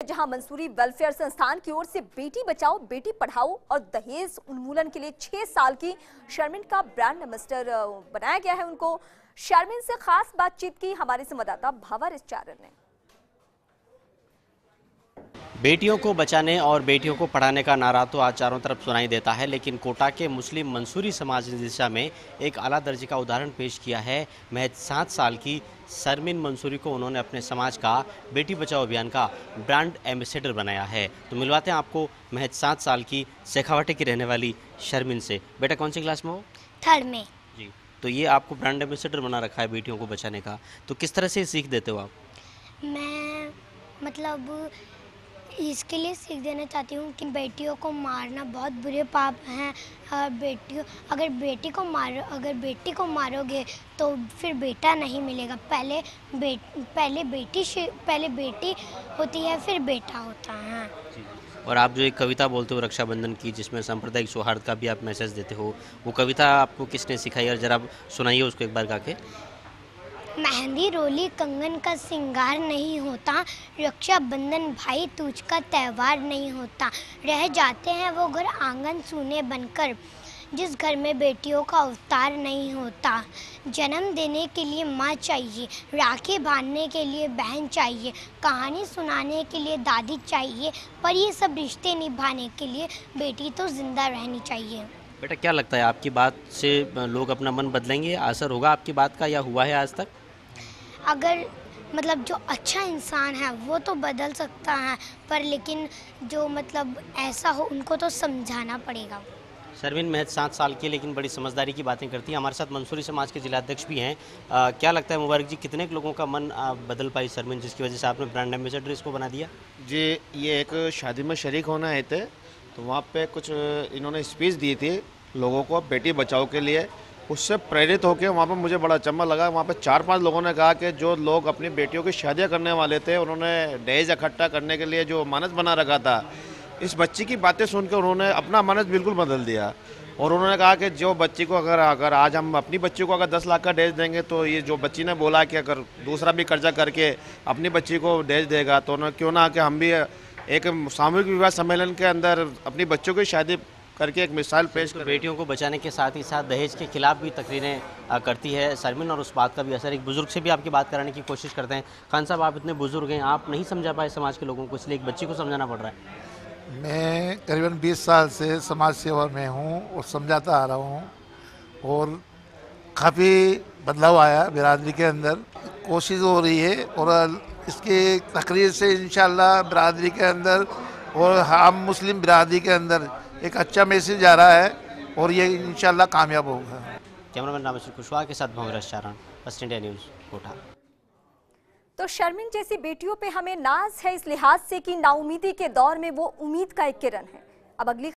जहां मंसूरी वेलफेयर संस्थान की ओर से बेटी बचाओ बेटी पढ़ाओ और दहेज उन्मूलन के लिए 6 साल की शर्मिन का ब्रांड एम्बेसडर बनाया गया है। उनको शर्मिन से खास बातचीत की हमारे संवाददाता भावर इस्चारन ने। बेटियों को बचाने और बेटियों को पढ़ाने का नारा तो आज चारों तरफ सुनाई देता है, लेकिन कोटा के मुस्लिम मंसूरी समाज ने दिशा में एक आला दर्जे का उदाहरण पेश किया है। महज 7 साल की शर्मिन मंसूरी को उन्होंने अपने समाज का बेटी बचाओ अभियान का ब्रांड एम्बेसडर बनाया है। तो मिलवाते हैं आपको महज 7 साल की शेखावाटी की रहने वाली शर्मिन से। बेटा कौन सी क्लास में हो? 3rd में जी। तो ये आपको ब्रांड एम्बेसडर बना रखा है बेटियों को बचाने का, तो किस तरह से सीख देते हो आप? मैं मतलब इसके लिए सीख देना चाहती हूँ कि बेटियों को मारना बहुत बुरे पाप हैं। अगर बेटी को मारोगे तो फिर बेटा नहीं मिलेगा। पहले बेटी होती है, फिर बेटा होता है। और आप जो एक कविता बोलते हो रक्षाबंधन की, जिसमें सांप्रदायिक सौहार्द का भी आप मैसेज देते हो, वो कविता आपको किसने सिखाई और जरा सुनाइए उसको एक बार गा के। मेहंदी रोली कंगन का सिंगार नहीं होता, रक्षाबंधन भाई दूज का त्यौहार नहीं होता। रह जाते हैं वो घर आंगन सूने बनकर, जिस घर में बेटियों का अवतार नहीं होता। जन्म देने के लिए माँ चाहिए, राखी बांधने के लिए बहन चाहिए, कहानी सुनाने के लिए दादी चाहिए, पर ये सब रिश्ते निभाने के लिए बेटी तो जिंदा रहनी चाहिए। बेटा क्या लगता है आपकी बात से लोग अपना मन बदलेंगे? असर होगा आपकी बात का या हुआ है आज तक? अगर मतलब जो अच्छा इंसान है वो तो बदल सकता है, पर लेकिन जो मतलब ऐसा हो उनको तो समझाना पड़ेगा। शर्मिन महज 7 साल की, लेकिन बड़ी समझदारी की बातें करती है। हमारे साथ मंसूरी समाज के जिलाध्यक्ष भी हैं। क्या लगता है मुबारक जी, कितने लोगों का मन बदल पाई शर्मिन, जिसकी वजह से आपने ब्रांड एम्बेसडर इसको बना दिया? जी, ये एक शादी में शरीक होना आए थे, तो वहाँ पे कुछ इन्होंने स्पीच दी थी लोगों को बेटी बचाओ के लिए। उससे प्रेरित होकर वहाँ पर मुझे बड़ा अचंभा लगा। वहाँ पे 4-5 लोगों ने कहा कि जो लोग अपनी बेटियों की शादियाँ करने वाले थे, उन्होंने दहेज इकट्ठा करने के लिए जो मानस बना रखा था, इस बच्ची की बातें सुनकर उन्होंने अपना मानस बिल्कुल बदल दिया। और उन्होंने कहा कि जो बच्ची को अगर आज हम अपनी बच्ची को अगर 10 लाख का दहेज देंगे, तो ये जो बच्ची ने बोला कि अगर दूसरा भी कर्जा करके अपनी बच्ची को दहेज देगा, तो उन्होंने क्यों ना कि हम भी एक सामूहिक विवाह सम्मेलन के अंदर अपनी बच्चों की शादी करके एक मिसाल पेश कर। बेटियों को बचाने के साथ ही साथ दहेज के खिलाफ भी तकरीरें करती है शर्मिन, और उस बात का भी असर एक बुजुर्ग से भी आपकी बात कराने की कोशिश करते हैं। खान साहब, आप इतने बुजुर्ग हैं, आप नहीं समझा पाए समाज के लोगों को, इसलिए एक बच्ची को समझाना पड़ रहा है। मैं करीबन 20 साल से समाज सेवा में हूँ और समझाता आ रहा हूँ, और काफ़ी बदलाव आया बिरादरी के अंदर। कोशिश हो रही है और इसकी तकरीर से इंशाल्लाह बिरादरी के अंदर और हम मुस्लिम बिरादरी के अंदर एक अच्छा मैसेज आ रहा है, और ये इंशाल्लाह कामयाब होगा। कैमरामैन रामेश्वर कुशवाहा के साथ भावर इस्चारन, फर्स्ट इंडिया न्यूज़, कोटा। तो शर्मिन जैसी बेटियों पे हमें नाज है इस लिहाज से कि नाउमीदी के दौर में वो उम्मीद का एक किरण है। अब अगली